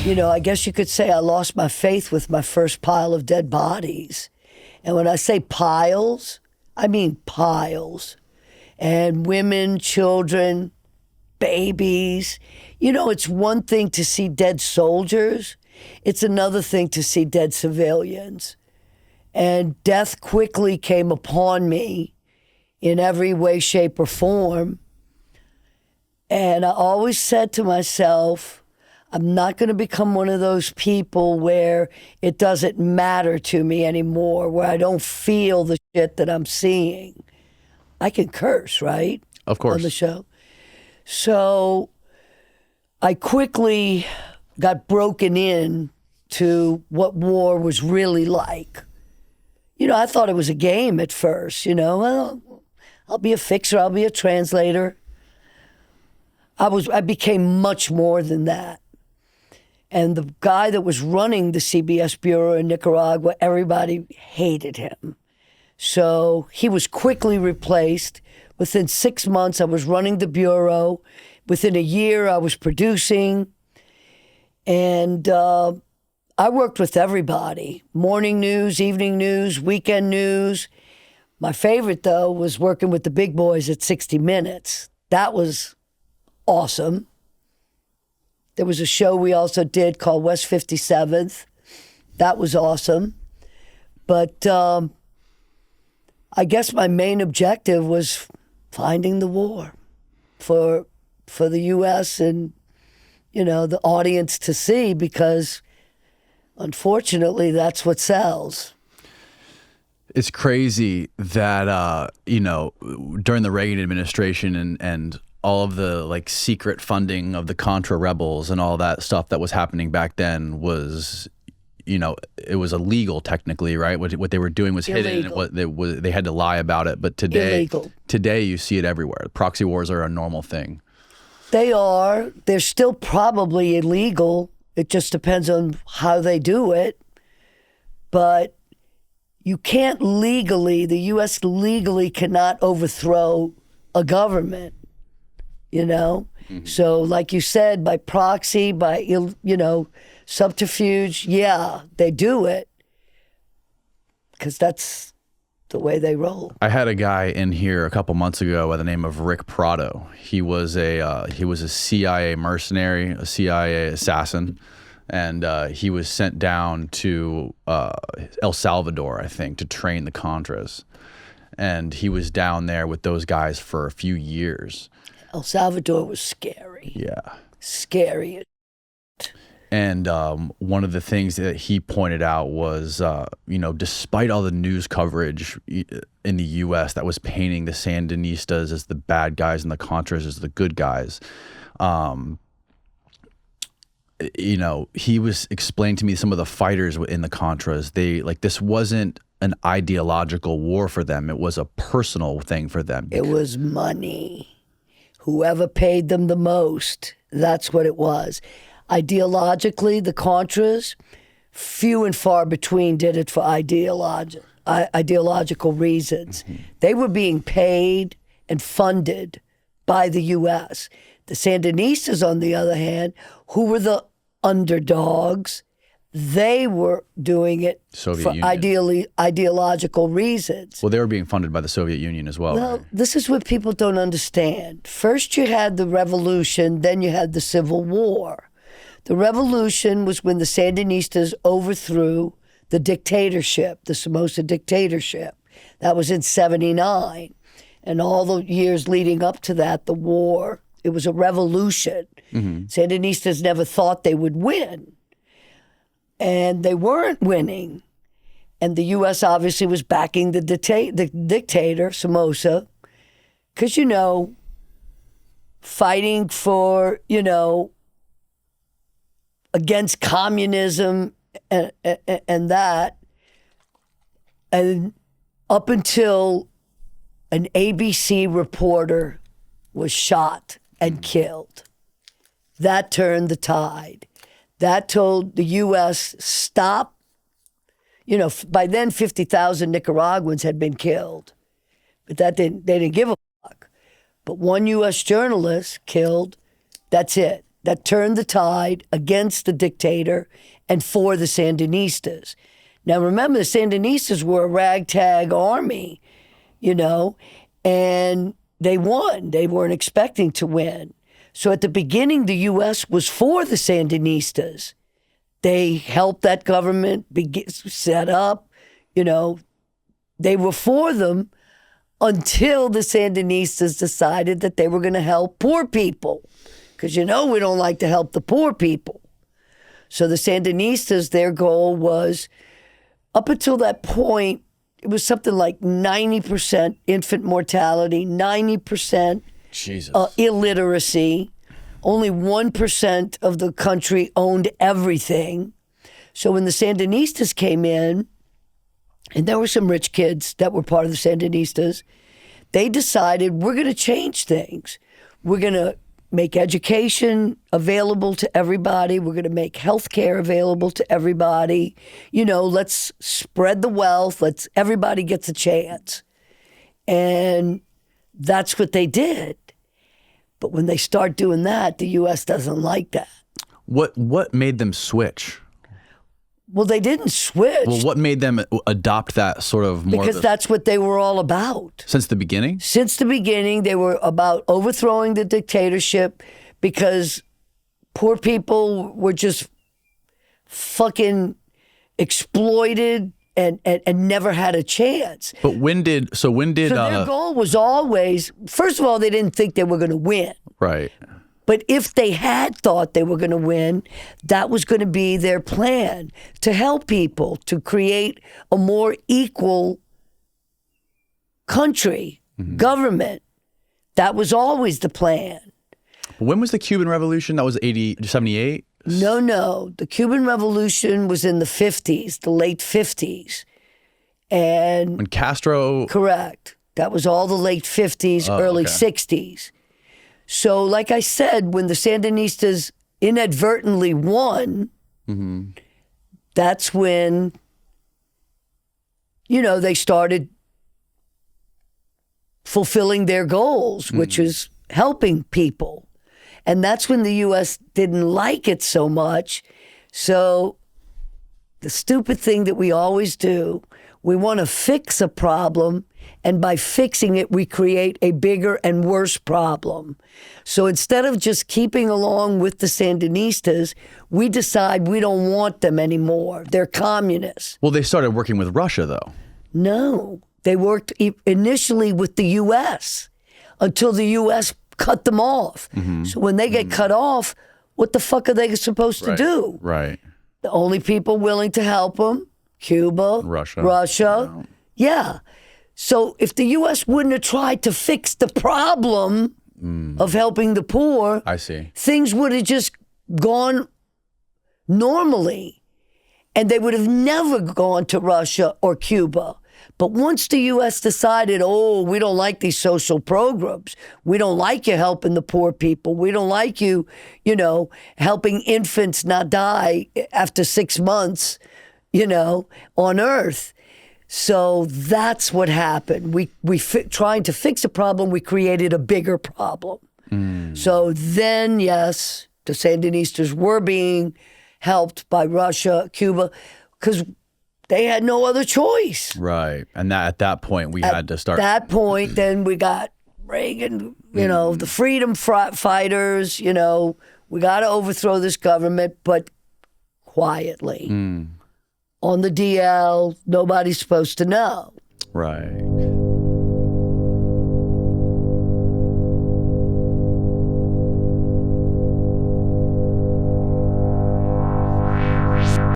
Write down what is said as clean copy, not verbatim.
I guess you could say I lost my faith with my first pile of dead bodies. And when I say piles, I mean piles. And women, children, babies. It's one thing to see dead soldiers. It's another thing to see dead civilians. And death quickly came upon me in every way, shape, or form. And I always said to myself, I'm not going to become one of those people where it doesn't matter to me anymore, where I don't feel the shit that I'm seeing. I can curse, right? Of course. On the show. So I quickly got broken in to what war was really like. I thought it was a game at first, Well, I'll be a fixer, I'll be a translator. I became much more than that. And the guy that was running the CBS bureau in Nicaragua, everybody hated him. So he was quickly replaced. Within 6 months, I was running the bureau. Within a year, I was producing. And I worked with everybody. Morning news, evening news, weekend news. My favorite, though, was working with the big boys at 60 Minutes. That was awesome. There was a show we also did called West 57th. That was awesome. But I guess my main objective was finding the war for the U.S. and, the audience to see, because unfortunately that's what sells. It's crazy that, during the Reagan administration and all of the secret funding of the Contra rebels and all that stuff that was happening back then was, it was illegal technically, right? What they were doing was Illegal. hidden. And they had to lie about it. But today you see it everywhere. Proxy wars are a normal thing. They are. They're still probably illegal. It just depends on how they do it. But you can't legally, the U.S. legally cannot overthrow a government, Mm-hmm. So like you said, by proxy, by, subterfuge, yeah, they do it because that's the way they roll. I had a guy in here a couple months ago by the name of Rick Prado. He was a CIA mercenary, a CIA assassin, and he was sent down to El Salvador, I think, to train the Contras. And he was down there with those guys for a few years. El Salvador was scary. Yeah. Scary. And one of the things that he pointed out was, despite all the news coverage in the U.S. that was painting the Sandanistas as the bad guys and the Contras as the good guys, he was explaining to me some of the fighters in the Contras. This wasn't an ideological war for them. It was a personal thing for them. It was money. Whoever paid them the most, that's what it was. Ideologically, the Contras, few and far between did it for ideological reasons. Mm-hmm. They were being paid and funded by the U.S. The Sandanistas, on the other hand, who were the underdogs, they were doing it for ideological reasons. Well, they were being funded by the Soviet Union as well. Well, right? This is what people don't understand. First you had the revolution, then you had the Civil War. The revolution was when the Sandanistas overthrew the dictatorship, the Somoza dictatorship. That was in 1979. And all the years leading up to that, the war, it was a revolution. Mm-hmm. Sandanistas never thought they would win. And they weren't winning. And the U.S. obviously was backing the dictator, Somoza, because, fighting for, against communism and that. And up until an ABC reporter was shot and killed, that turned the tide. That told the U.S. stop. By then 50,000 Nicaraguans had been killed, but they didn't give a fuck. But one U.S. journalist killed, that's it. that turned the tide against the dictator and for the Sandanistas. Now, remember, the Sandanistas were a ragtag army, and they won. They weren't expecting to win. So at the beginning, the U.S. was for the Sandanistas. They helped that government set up, they were for them until the Sandanistas decided that they were going to help poor people. Because we don't like to help the poor people. So the Sandanistas, their goal was, up until that point, it was something like 90% infant mortality, 90% illiteracy. Only 1% of the country owned everything. So when the Sandanistas came in, and there were some rich kids that were part of the Sandanistas, they decided, we're going to change things. We're going to make education available to everybody. We're going to make health care available to everybody. Let's spread the wealth. Everybody gets a chance. And that's what they did. But when they start doing that, the U.S. doesn't like that. What made them switch? Well, they didn't switch. Well, what made them adopt that sort of more? Because that's what they were all about. Since the beginning? Since the beginning, they were about overthrowing the dictatorship because poor people were just fucking exploited and never had a chance. But when did So their goal was always, first of all, they didn't think they were going to win. Right. But if they had thought they were going to win, that was going to be their plan, to help people, to create a more equal country, government. That was always the plan. When was the Cuban Revolution? That was 78? No. The Cuban Revolution was in the 50s, the late 50s. And when Castro... Correct. That was all the late 50s, early 60s. So, like I said, when the Sandanistas inadvertently won, that's when, they started fulfilling their goals, which is helping people. And that's when the U.S. didn't like it so much. So, the stupid thing that we always do, we want to fix a problem, and by fixing it, we create a bigger and worse problem. So instead of just keeping along with the Sandanistas, we decide we don't want them anymore. They're communists. Well, they started working with Russia, though. No, they worked initially with the U.S. until the U.S. cut them off. So when they get cut off, what the fuck are they supposed to do? Right. The only people willing to help them, Cuba, Russia. Yeah. So if the U.S. wouldn't have tried to fix the problem of helping the poor, I see, things would have just gone normally, and they would have never gone to Russia or Cuba. But once the U.S. decided, we don't like these social programs, we don't like you helping the poor people, we don't like you, helping infants not die after 6 months, on Earth. So that's what happened. Trying to fix a problem, we created a bigger problem. So then, yes, the Sandinistas were being helped by Russia, Cuba, because they had no other choice. Right. And at that point, we had to start. At that point, then we got Reagan, the freedom fighters, we got to overthrow this government, but quietly. On the DL, nobody's supposed to know. Right.